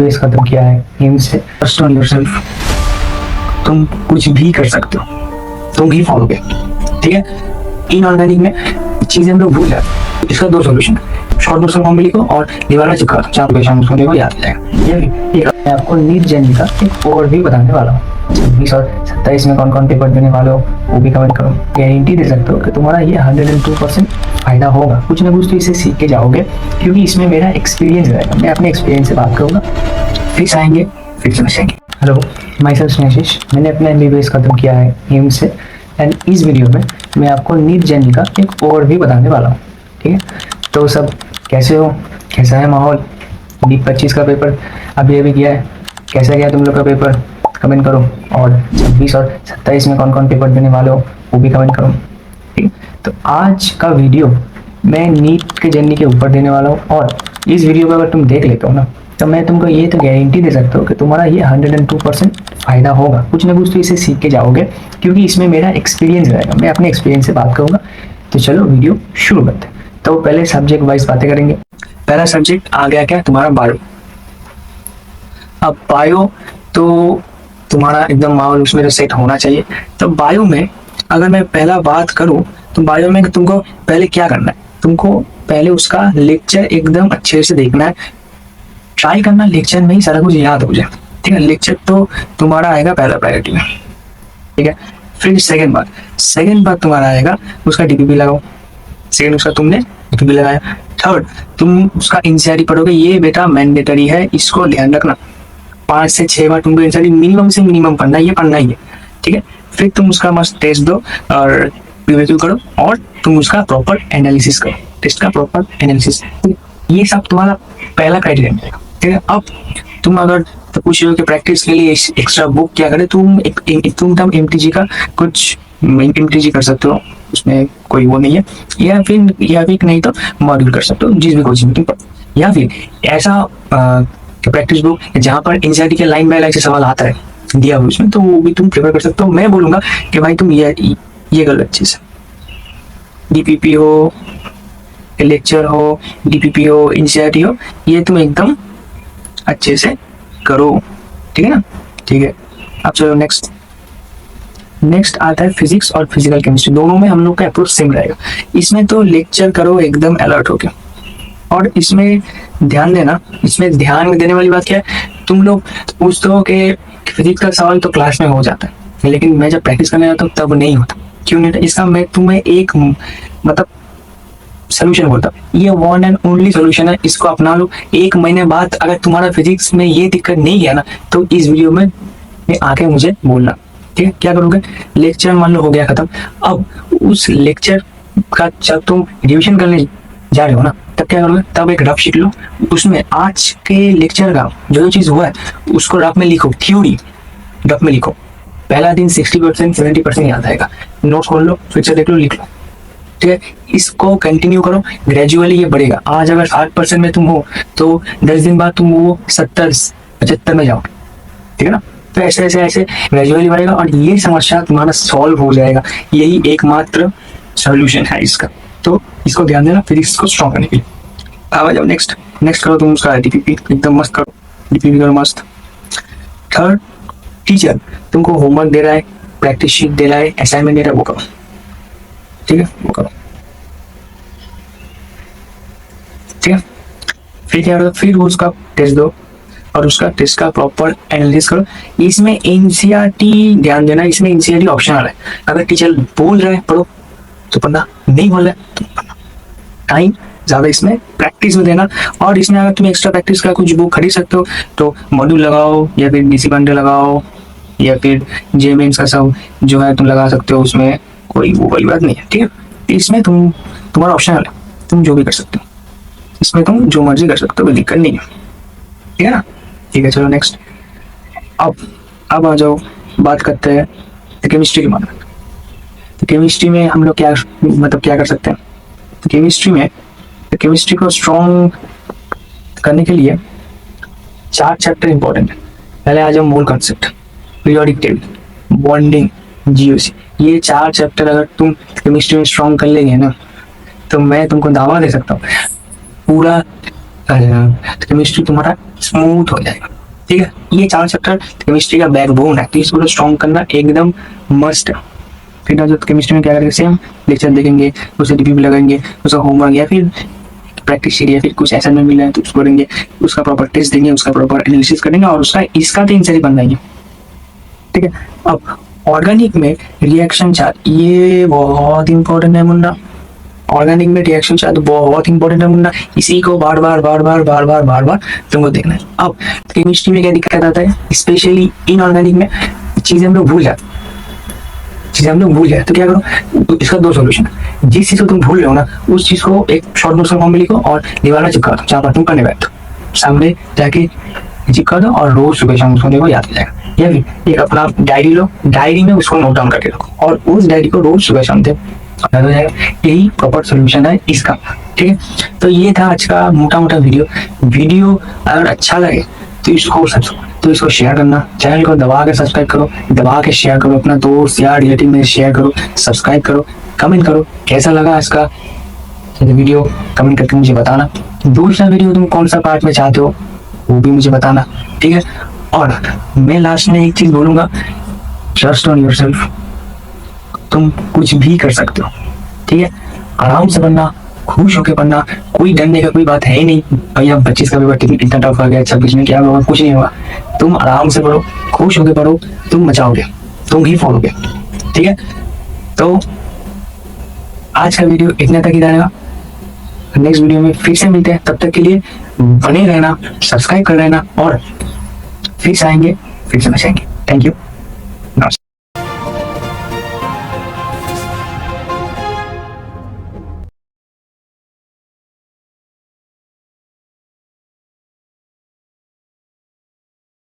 Base खत्म किया है एम से ट्रस्ट ऑन योरसेल्फ। तुम कुछ भी कर सकते हो, तुम ही फॉलो कर, ठीक है। इनऑर्गेनिक में चीजें हम लोग भूल जाते हैं। इसका दो सोल्यूशन, शॉर्ट नोट्स फॉर्म लिखो और दीवार चिपका दो, 4 क्वेश्चन उसको देखो, याद आ जाएगा। ये एक मैं आपको नीट जर्नी का एक ओवरव्यू बताने वाला हूँ। 26 और 27 में कौन कौन पेपर देने वाले हो वो भी कमेंट करो। गारंटी दे सकते हो कि तुम्हारा ये 102% फायदा होगा। कुछ ना कुछ तो इसे सीख के जाओगे, क्योंकि इसमें मेरा एक्सपीरियंस रहेगा। मैं अपने एक्सपीरियंस से बात करूंगा, फिर आएंगे, फिर समझेंगे। Hello, myself Snehashish. मैंने अपना MBBS खत्म किया है एम से, एंड इस वीडियो में मैं आपको नीट जर्नी का एक ओवरव्यू बताने वाला हूँ, ठीक है। तो सब कैसे हो, कैसा है माहौल? नीट 25 का पेपर अभी किया है, कैसा गया तुम लोग का पेपर? कमेंट करो। और 26 और 27 में कौन कौन पेपर देने वाले हो वो भी कमेंट करो, ठीक है। तो आज का वीडियो मैं नीट के जर्नी के ऊपर देने वाला हूँ, और इस वीडियो को अगर तुम देख लेते हो ना, तो मैं तुमको ये तो गारंटी दे सकता हूँ कि तुम्हारा ये 102% फायदा होगा। कुछ ना कुछ तो इसे सीख के जाओगे, क्योंकि इसमें मेरा एक्सपीरियंस रहेगा। मैं अपने एक्सपीरियंस से बात करूंगा। तो चलो वीडियो शुरू करते हैं। तो पहले सब्जेक्ट वाइज बातें करेंगे। पहला सब्जेक्ट आ गया क्या तुम्हारा, बायो। अब बायो तो तुम्हारा एकदम माहौल उसमें तो सेट होना चाहिए। तो बायो में अगर मैं पहला बात करूं, तो बायो में तुमको पहले क्या करना है, तुमको पहले उसका लेक्चर एकदम अच्छे से देखना है। ट्राई करना लेक्चर में ही सारा कुछ याद हो जाए, ठीक है। लेक्चर तो तुम्हारा आएगा पहला प्रायोरिटी में, ठीक है। फिर सेकेंड बात तुम्हारा आएगा उसका DPP लगाओ। सेकेंड उसका तुमने DPP लगाया। थर्ड, तुम उसका NCERT पढ़ोगे। ये बेटा मैंडेटरी है, इसको ध्यान रखना। 5 से 6 बार तुमको NCERT मिनिमम से मिनिमम पढ़ना है, ये पढ़ना ही है, ठीक है। फिर तुम उसका मस्त टेस्ट दो और रिव्यू करो, और तुम उसका प्रॉपर एनालिसिस करो, टेस्ट का प्रॉपर एनालिसिस। ये सब तुम्हारा पहला क्राइटेरिया मिलेगा, ठीक है। अब तुम अगर तो पूछ रहे हो कि प्रैक्टिस के लिए एक्स्ट्रा बुक क्या करे, तुम तुम MTG का कुछ MTG कर सकते हो, उसमें कोई वो नहीं है। या फिर नहीं तो मॉड्यूल कर सकते हो, जिस भी कोचिंग में तुम पढ़ो। या फिर ऐसा प्रैक्टिस बुक जहाँ पर NCERT के लाइन बाय लाइन से सवाल आता है दिया हुआ उसमें, तो वो भी तुम प्रिपेयर कर सकते हो। मैं बोलूंगा कि भाई तुम ये कर लो अच्छे से। DPP हो, लेक्चर हो, DPP हो, NCERT हो, ये तुम एकदम अच्छे से करो, ठीक है ना, ठीक है। अब चलो नेक्स्ट आता है फिजिक्स और फिजिकल केमिस्ट्री। दोनों में हम लोग का अप्रोच सेम रहेगा। इसमें तो लेक्चर करो एकदम अलर्ट होके, और इसमें ध्यान देना। इसमें ध्यान में देने वाली बात क्या है, तुम लोग पूछते हो कि फिजिक्स का सवाल तो क्लास में हो जाता है, लेकिन मैं जब प्रैक्टिस करने जाता हूँ तब नहीं होता। क्यों नहीं होता? इसका मैं तुम्हें एक मतलब सोल्यूशन बोलता हूँ। ये वन एंड ओनली सोल्यूशन है, इसको अपना लो। 1 महीने बाद अगर तुम्हारा फिजिक्स में ये दिक्कत नहीं गया ना, तो इस वीडियो में आके मुझे बोलना, ठीक है। क्या करोगे, लेक्चर मान लो हो गया खत्म। अब उस लेक्चर का जब तुम रिविजन करने जा रहे हो ना, तब क्या करोगे, तब एक रफ शीट लो। उसमें आज के लेक्चर का जो चीज हुआ है उसको रफ में लिखो, थ्योरी रफ में लिखो। पहला दिन 60% 70% याद आएगा। नोट्स खोल लो, फिर से देख लो, लिख लो, ठीक है। इसको कंटिन्यू करो, ग्रेजुअली ये बढ़ेगा। आज अगर 8% में तुम हो, तो 10 दिन बाद तुम वो 70-75 में जाओ, ठीक है ना। तो ऐसे ग्रेजुअली बढ़ेगा, और ये समस्या तुम्हारा सॉल्व हो जाएगा। यही एकमात्र सॉल्यूशन है इसका। तो इसको ध्यान देना फिजिक्स को स्ट्रॉन्ग करने के लिए। आ जाओ नेक्स्ट करो तुम उसका DPP एकदम मस्त करो, DPP करो मस्त। थर्ड, टीचर तुमको होमवर्क दे रहा है, प्रैक्टिस शीट दे रहा है, असाइनमेंट दे रहा है, वो करो, ठीक है, वो करो, ठीक है। फिर क्या करो, फिर उसका टेस्ट दो और उसका टेस्ट का प्रॉपर एनालिसिस करो। इसमें NCERT ध्यान देना, इसमें NCERT ऑप्शनल है। अगर टीचर बोल रहा है पढ़ो तो पढ़ना, नहीं बोल रहा है तो पढ़ना। टाइम ज्यादा इसमें प्रैक्टिस में देना। और इसमें अगर तुम एक्स्ट्रा प्रैक्टिस का कुछ बुक खरीद सकते हो तो मॉड्यूल लगाओ, या फिर DC पांडे लगाओ, या फिर JEE मेंस का सब जो है तुम लगा सकते हो। उसमें कोई वो वाली बात नहीं है, ठीक है। इसमें तुम्हारा ऑप्शनल है, तुम जो भी कर सकते हो, इसमें तुम जो मर्जी कर सकते हो, कोई दिक्कत नहीं है, ठीक है ना, ठीक है। चलो नेक्स्ट, अब आ जाओ, बात करते हैं केमिस्ट्री के बारे में। तो केमिस्ट्री में हम लोग क्या कर सकते हैं। तो केमिस्ट्री को स्ट्रॉन्ग करने के लिए 4 चैप्टर इंपॉर्टेंट है। पहले आ जाओ mole concept, periodic table, bonding, GOC। ये 4 चैप्टर अगर तुम केमिस्ट्री में स्ट्रॉन्ग कर लेंगे ना, तो मैं तुमको दावा दे सकता हूँ पूरा केमिस्ट्री तुम्हारा स्मूथ हो जाएगा। ठीक है, ये 4 चैप्टर केमिस्ट्री का बैकबोन है, तो इसको स्ट्रॉन्ग करना एकदम मस्ट है। फिर जो केमिस्ट्री में क्या करेंगे, सेम लेक्चर देखेंगे, उसे रिव्यू लगाएंगे, उसका होमवर्क या फिर प्रैक्टिस शीट या फिर कुछ असाइनमेंट मिला है तो उसको करेंगे, उसका प्रॉपर टेस्ट देंगे, उसका प्रॉपर एनालिसिस करेंगे और उसका इसका 3 सीरीज बनाएंगे। ठीक है, अब ऑर्गेनिक में रिएक्शन चार्ट, ये बहुत इंपॉर्टेंट है मुन्ना। ऑर्गेनिक में रिएक्शन चार्ट बहुत इंपॉर्टेंट है मुन्ना, इसी को बार बार तुमको देखना है। अब केमिस्ट्री में क्या दिक्कत आता है, स्पेशली इनऑर्गेनिक में चीजें हम लोग भूल जाते, तो क्या करो, तो इसका 2 सॉल्यूशन है। जिस चीज को तुम भूल रहे हो ना, उस चीज को एक शॉर्ट नोट्स फॉर्म में लिखो और दीवार में चिपका दो, जहाँ पर तुम करने बैठो, सामने जाके चिपका दो और रोज सुबह शाम उसको देखो, याद हो जाएगा। या फिर एक अपना डायरी लो, डायरी में उसको नोट डाउन करके रखो और उस डायरी को रोज सुबह शाम देखो, याद हो जाएगा। यही प्रॉपर सोल्यूशन है इसका। ठीक है, तो ये था आज का मोटा मोटा वीडियो। अगर अच्छा लगे तो इसको शेयर करना, चैनल को दबा के सब्सक्राइब करो, दबा के शेयर करो, अपना दोस्त यार रिलेटिव में शेयर करो, सब्सक्राइब करो, कमेंट करो कैसा लगा इसका वीडियो, कमेंट करके मुझे बताना। दूसरा वीडियो तुम कौन सा पार्ट में चाहते हो वो भी मुझे बताना। ठीक है, और मैं लास्ट में एक चीज बोलूंगा, ट्रस्ट ऑन योरसेल्फ, तुम कुछ भी कर सकते हो। ठीक है, आराम से पढ़ना, खुश होकर पढ़ना, कोई डरने का कोई बात है ही नहीं। भैया 25 का पेपर इतना टफ आ गया, 26 में क्या होगा, कुछ नहीं होगा। तुम आराम से पढ़ो, खुश होकर पढ़ो, तुम मचाओगे, तुम ही फॉलोगे। ठीक है, तो आज का वीडियो इतना तक ही रहेगा। नेक्स्ट वीडियो में फिर से मिलते हैं, तब तक के लिए बने रहना, सब्सक्राइब कर रहना और फिर से आएंगे, फिर से मचाएंगे। Thank you.